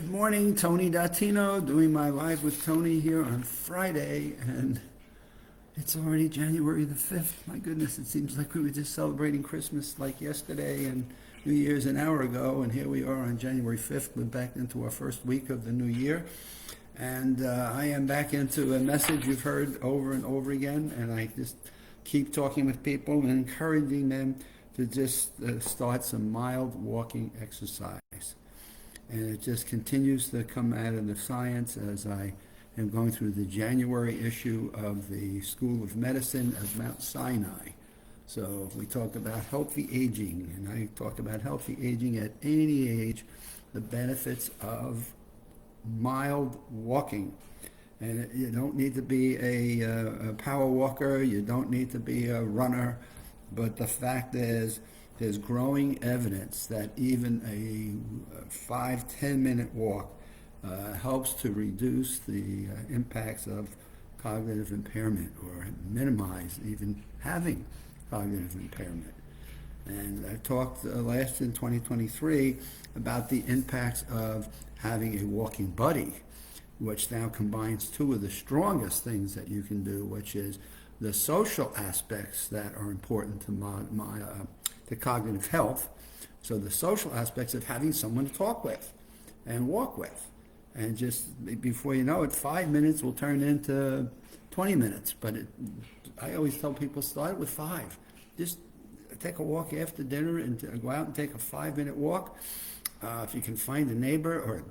Good morning, Tony Datino, doing my Live with Tony here on Friday, and it's already January the 5th. My goodness, it seems like we were just celebrating Christmas like yesterday and New Year's an hour ago, and here we are on January 5th. We're back into our first week of the new year, and I am back into a message you've heard over and over again, and I just keep talking with people and encouraging them to just start some mild walking exercise. And it just continues to come out of the science as I am going through the January issue of the School of Medicine of Mount Sinai. So we talk about healthy aging, and I talk about healthy aging at any age, the benefits of mild walking. And you don't need to be a power walker, you don't need to be a runner, but the fact is, there's growing evidence that even a 5-10 minute walk helps to reduce the impacts of cognitive impairment or minimize even having cognitive impairment. And I talked last in 2023 about the impacts of having a walking buddy, which now combines two of the strongest things that you can do, which is the social aspects that are important to cognitive health. So the social aspects of having someone to talk with and walk with. And just before you know it, 5 minutes will turn into 20 minutes. But I always tell people, start with 5. Just take a walk after dinner and go out and take a 5-minute walk. If you can find a neighbor or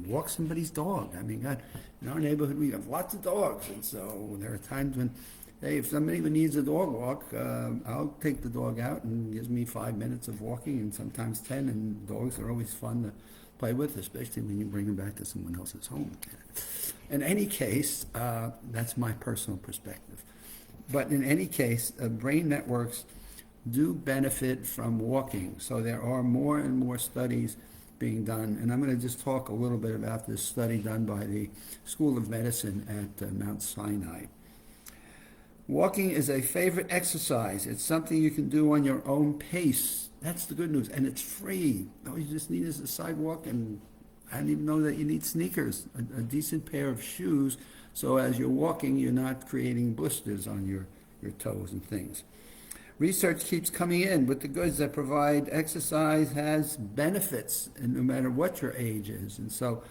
walk somebody's dog. I mean, God, in our neighborhood, we have lots of dogs. And so there are times when, hey, if somebody even needs a dog walk, I'll take the dog out, and it gives me 5 minutes of walking, and sometimes 10, and dogs are always fun to play with, especially when you bring them back to someone else's home. In any case, that's my personal perspective. But in any case, brain networks do benefit from walking. So there are more and more studies being done, and I'm going to just talk a little bit about this study done by the School of Medicine at Mount Sinai. Walking is a favorite exercise. It's something you can do on your own pace. That's the good news. And it's free. All you just need is a sidewalk, and I didn't even know that you need sneakers, a decent pair of shoes, so as you're walking, you're not creating blisters on your toes and things. Research keeps coming in with the goods that provide exercise has benefits, and no matter what your age is. And so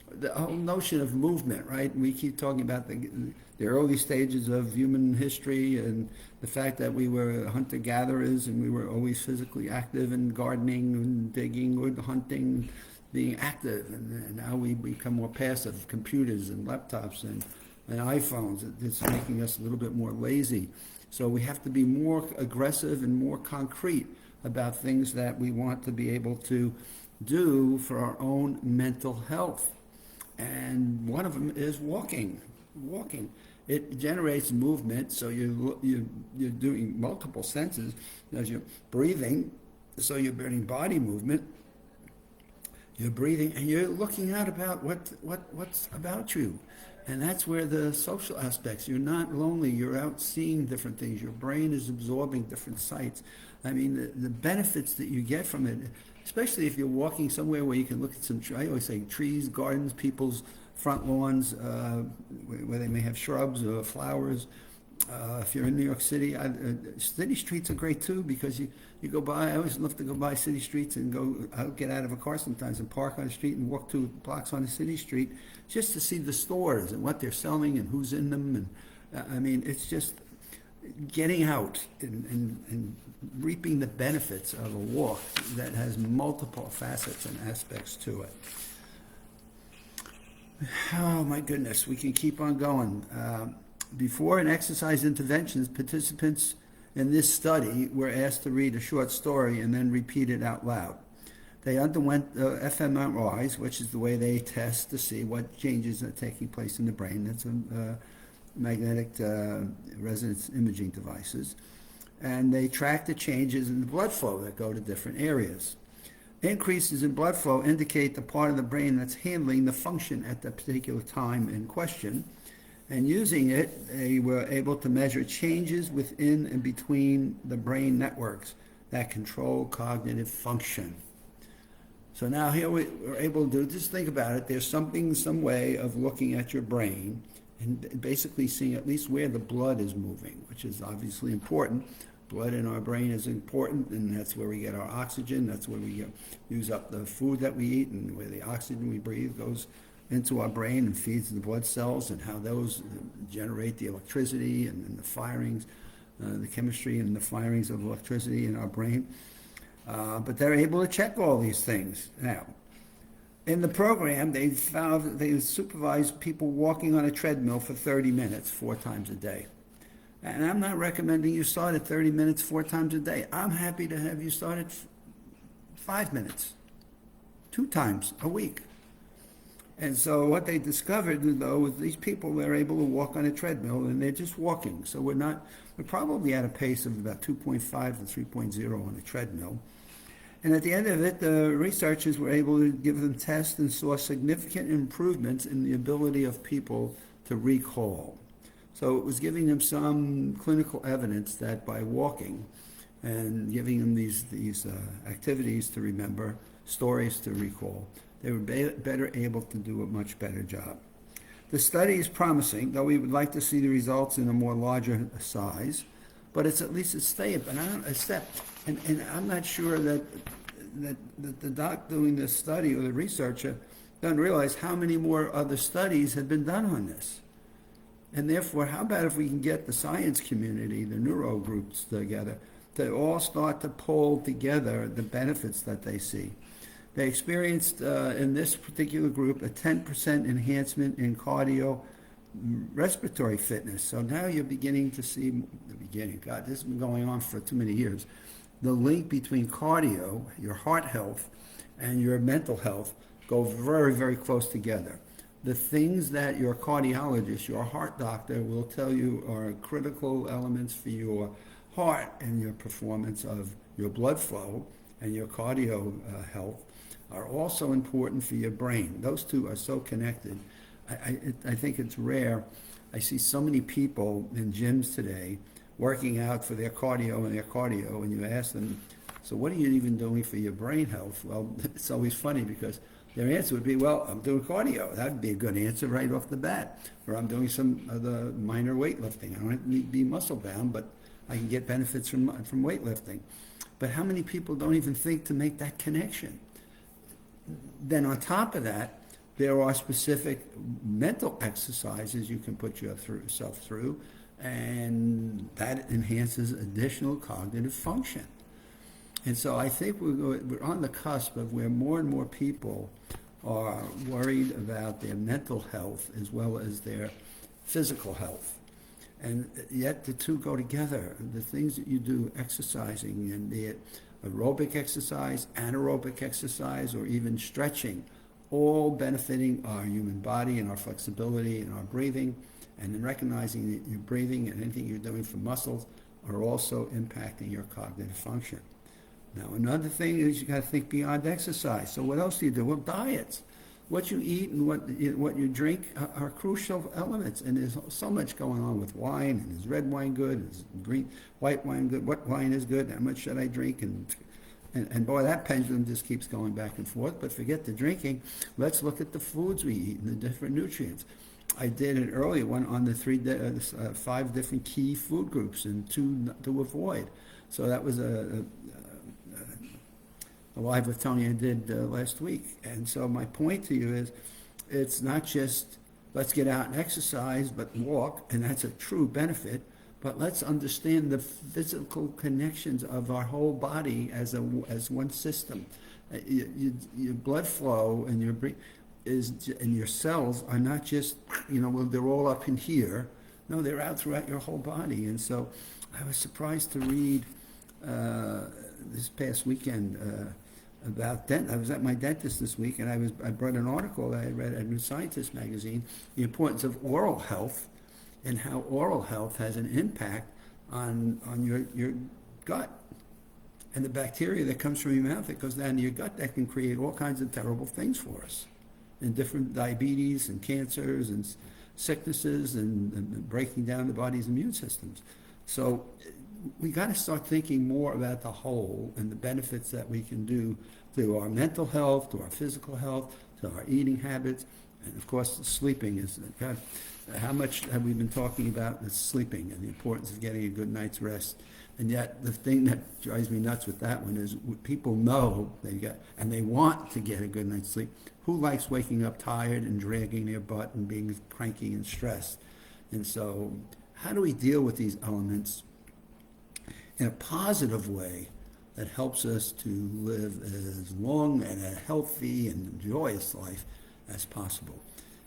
the whole notion of movement, right? We keep talking about the early stages of human history and the fact that we were hunter-gatherers and we were always physically active and gardening and digging, wood hunting, being active. And now we become more passive, computers and laptops and iPhones. It's making us a little bit more lazy. So we have to be more aggressive and more concrete about things that we want to be able to do for our own mental health. And one of them is walking. It generates movement, so you're doing multiple senses as you're breathing, so you're burning body movement. You're breathing, and you're looking out about what's about you. And that's where the social aspects, you're not lonely, you're out seeing different things, your brain is absorbing different sights. I mean, the benefits that you get from it, especially if you're walking somewhere where you can look at some, I always say trees, gardens, people's front lawns, where they may have shrubs or flowers. If you're in New York City, city streets are great too, because you go by, I always love to go by city streets and I'll get out of a car sometimes and park on the street and walk 2 blocks on the city street just to see the stores and what they're selling and who's in them. And I mean, it's just getting out and reaping the benefits of a walk that has multiple facets and aspects to it. Oh my goodness, we can keep on going. Before an exercise interventions, participants in this study were asked to read a short story and then repeat it out loud. They underwent fMRIs, which is the way they test to see what changes are taking place in the brain. That's magnetic resonance imaging devices. And they track the changes in the blood flow that go to different areas. Increases in blood flow indicate the part of the brain that's handling the function at the particular time in question. And using it, they were able to measure changes within and between the brain networks that control cognitive function. So now here we're able to do, just think about it, there's some way of looking at your brain and basically seeing at least where the blood is moving, which is obviously important. Blood in our brain is important, and that's where we get our oxygen, that's where we use up the food that we eat, and where the oxygen we breathe goes into our brain and feeds the blood cells, and how those generate the electricity and the firings, the chemistry and the firings of electricity in our brain. But they're able to check all these things. Now, in the program, they supervised people walking on a treadmill for 30 minutes, 4 times a day. And I'm not recommending you start at 30 minutes 4 times a day. I'm happy to have you start at 5 minutes, 2 times a week. And so what they discovered, though, was these people were able to walk on a treadmill, and they're just walking. So we're probably at a pace of about 2.5 to 3.0 on a treadmill. And at the end of it, the researchers were able to give them tests and saw significant improvements in the ability of people to recall. So it was giving them some clinical evidence that by walking and giving them these activities to remember, stories to recall, they were better able to do a much better job. The study is promising, though we would like to see the results in a more larger size, but it's at least a step. And I'm not sure that the doc doing this study or the researcher doesn't realize how many more other studies have been done on this. And therefore, how about if we can get the science community, the neuro groups together, to all start to pull together the benefits that they see. They experienced, in this particular group, a 10% enhancement in cardio respiratory fitness. So now you're beginning to see, God, this has been going on for too many years, the link between cardio, your heart health, and your mental health go very, very close together. The things that your cardiologist, your heart doctor, will tell you are critical elements for your heart and your performance of your blood flow and your cardio health are also important for your brain. Those two are so connected. I think it's rare. I see so many people in gyms today working out for their cardio, and you ask them, so what are you even doing for your brain health? Well, it's always funny because their answer would be, well, I'm doing cardio. That would be a good answer right off the bat. Or I'm doing some of the minor weightlifting. I don't need to be muscle bound, but I can get benefits from weightlifting. But how many people don't even think to make that connection? Then on top of that, there are specific mental exercises you can put yourself through, and that enhances additional cognitive function. And so I think we're on the cusp of where more and more people are worried about their mental health as well as their physical health. And yet the two go together. The things that you do exercising, and be it aerobic exercise, anaerobic exercise, or even stretching, all benefiting our human body and our flexibility and our breathing, and then recognizing that your breathing and anything you're doing for muscles are also impacting your cognitive function. Now, another thing is you got to think beyond exercise. So what else do you do? Well, diets. What you eat and what you drink are crucial elements. And there's so much going on with wine. And is red wine good? Is white wine good? What wine is good? How much should I drink? And boy, that pendulum just keeps going back and forth. But forget the drinking. Let's look at the foods we eat and the different nutrients. I did an earlier one on the 5 different key food groups and 2 to avoid. So that was a Live with Tony I did last week. And so my point to you is, it's not just let's get out and exercise, but walk, and that's a true benefit, but let's understand the physical connections of our whole body as one system. Your blood flow and and your cells are not just, well, they're all up in here. No, they're out throughout your whole body. And so I was surprised to read this past weekend about I was at my dentist this week, and I brought an article that I read at New Scientist magazine, the importance of oral health, and how oral health has an impact on your gut, and the bacteria that comes from your mouth that goes down to your gut that can create all kinds of terrible things for us, and different diabetes and cancers and sicknesses and breaking down the body's immune systems. So we got to start thinking more about the whole and the benefits that we can do to our mental health, to our physical health, to our eating habits, and of course, sleeping is, God, how much have we been talking about is sleeping and the importance of getting a good night's rest. And yet, the thing that drives me nuts with that one is people know they get, and they want to get a good night's sleep. Who likes waking up tired and dragging their butt and being cranky and stressed? And so, how do we deal with these elements in a positive way that helps us to live as long and a healthy and joyous life as possible?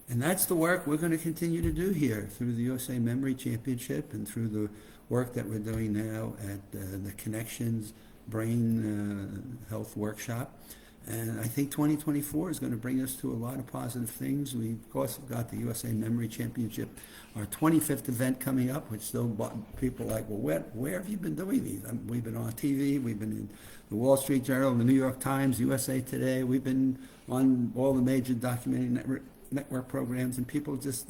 And that's the work we're going to continue to do here through the USA Memory Championship and through the work that we're doing now at the Connections Brain Health Workshop. And I think 2024 is going to bring us to a lot of positive things. We, of course, have got the USA Memory Championship, our 25th event coming up, which still people are like, well, where have you been doing these? We've been on TV, we've been in the Wall Street Journal, the New York Times, USA Today, we've been on all the major documentary network programs, and people just,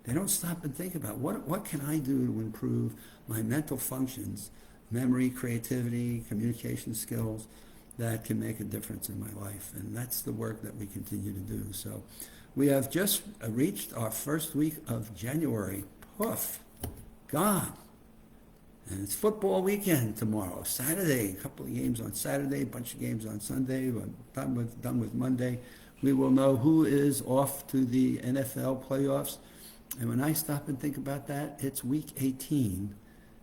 they don't stop and think about what can I do to improve my mental functions, memory, creativity, communication skills, that can make a difference in my life. And that's the work that we continue to do. So we have just reached our first week of January. Poof, gone. And it's football weekend tomorrow, Saturday, a couple of games on Saturday, a bunch of games on Sunday, we're done with Monday. We will know who is off to the NFL playoffs. And when I stop and think about that, it's week 18.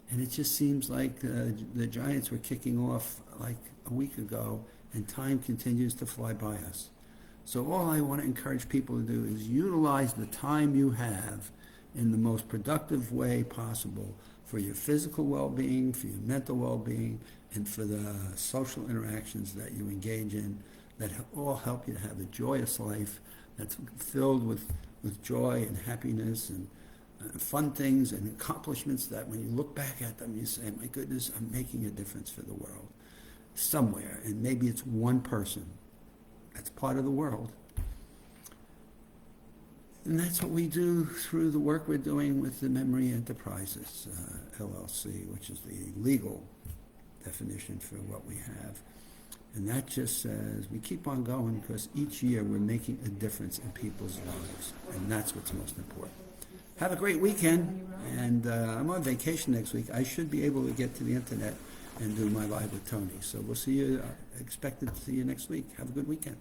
And it just seems like the Giants were kicking off like a week ago, and time continues to fly by us. So all I want to encourage people to do is utilize the time you have in the most productive way possible for your physical well-being, for your mental well-being, and for the social interactions that you engage in that all help you to have a joyous life that's filled with joy and happiness and fun things and accomplishments that when you look back at them, you say, my goodness, I'm making a difference for the world somewhere. And maybe it's one person. That's part of the world. And that's what we do through the work we're doing with the Memory Enterprises, LLC, which is the legal definition for what we have. And that just says we keep on going because each year we're making a difference in people's lives. And that's what's most important. Have a great weekend, and I'm on vacation next week. I should be able to get to the internet and do my Live with Tony. So we'll see you, expected to see you next week. Have a good weekend.